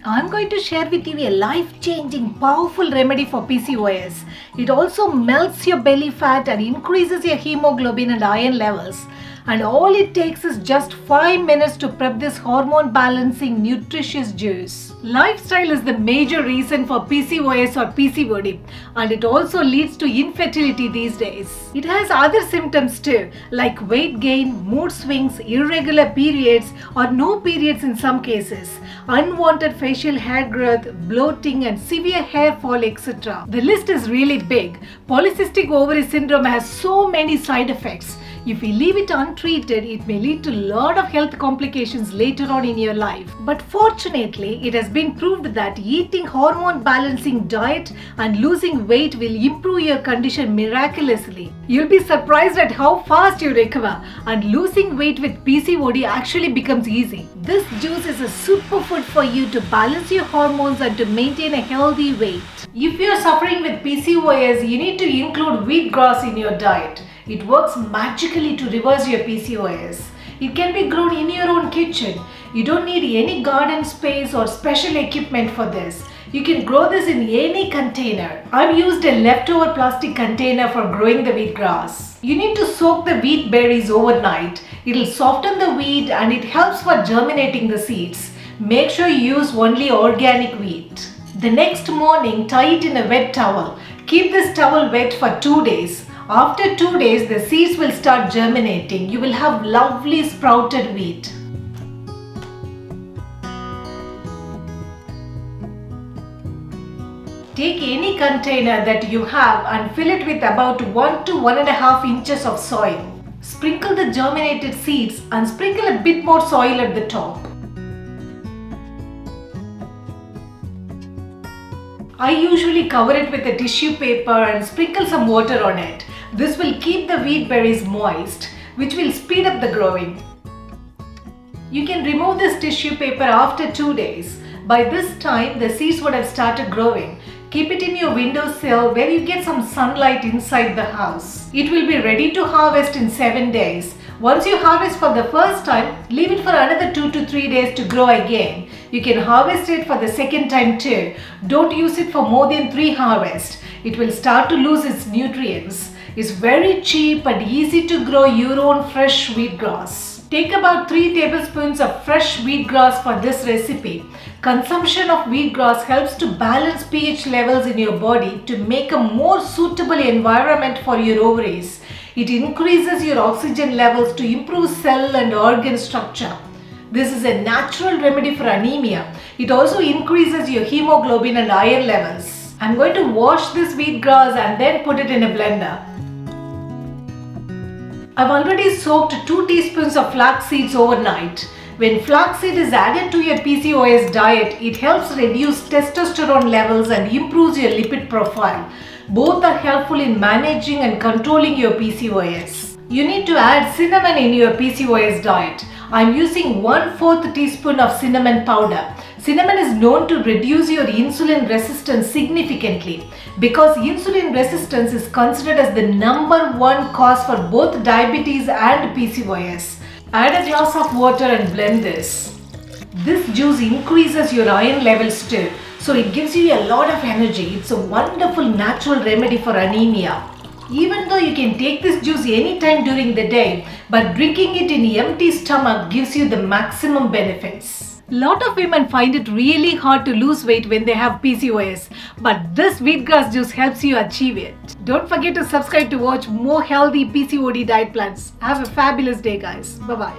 I'm going to share with you a life-changing, powerful remedy for PCOS. It also melts your belly fat and increases your hemoglobin and iron levels. And all it takes is just 5 minutes to prep this hormone balancing nutritious juice. Lifestyle is the major reason for PCOS or PCOD, and it also leads to infertility these days. It has other symptoms too, like weight gain, mood swings, irregular periods or no periods in some cases, unwanted facial hair growth, bloating and severe hair fall, etc. The list is really big. Polycystic ovary syndrome has so many side effects. If we leave it untreated, it may lead to a lot of health complications later on in your life. But fortunately, it has been proved that eating hormone balancing diet and losing weight will improve your condition miraculously. You'll be surprised at how fast you recover, and losing weight with PCOD actually becomes easy. This juice is a superfood for you to balance your hormones and to maintain a healthy weight. If you're suffering with PCOS, you need to include wheatgrass in your diet. It works magically to reverse your PCOS. It can be grown in your own kitchen. You don't need any garden space or special equipment for this. You can grow this in any container. I've used a leftover plastic container for growing the wheatgrass. You need to soak the wheat berries overnight. It'll soften the wheat and it helps for germinating the seeds. Make sure you use only organic wheat. The next morning, tie it in a wet towel. Keep this towel wet for 2 days. After 2 days, the seeds will start germinating. You will have lovely sprouted wheat. Take any container that you have and fill it with about 1 to 1.5 inches of soil. Sprinkle the germinated seeds and sprinkle a bit more soil at the top. I usually cover it with a tissue paper and sprinkle some water on it. This will keep the wheat berries moist, which will speed up the growing. You can remove this tissue paper after 2 days. By this time, the seeds would have started growing. Keep it in your windowsill where you get some sunlight inside the house. It will be ready to harvest in 7 days. Once you harvest for the first time, leave it for another 2 to 3 days to grow again. You can harvest it for the second time too. Don't use it for more than 3 harvests. It will start to lose its nutrients. It's very cheap and easy to grow your own fresh wheatgrass. Take about 3 tablespoons of fresh wheatgrass for this recipe. Consumption of wheatgrass helps to balance pH levels in your body to make a more suitable environment for your ovaries. It increases your oxygen levels to improve cell and organ structure. This is a natural remedy for anemia. It also increases your hemoglobin and iron levels. I'm going to wash this wheatgrass and then put it in a blender. I've already soaked 2 teaspoons of flax seeds overnight. When flaxseed is added to your PCOS diet, it helps reduce testosterone levels and improves your lipid profile. Both are helpful in managing and controlling your PCOS. You need to add cinnamon in your PCOS diet. I'm using 1/4 teaspoon of cinnamon powder. Cinnamon is known to reduce your insulin resistance significantly because insulin resistance is considered as the #1 cause for both diabetes and PCOS. Add a glass of water and blend this. This juice increases your iron levels too, so it gives you a lot of energy. It's a wonderful natural remedy for anemia. Even though you can take this juice anytime during the day, but drinking it in empty stomach gives you the maximum benefits. Lot of women find it really hard to lose weight when they have PCOS, but this wheatgrass juice helps you achieve it. Don't forget to subscribe to watch more healthy PCOD diet plans. Have a fabulous day, guys. Bye-bye.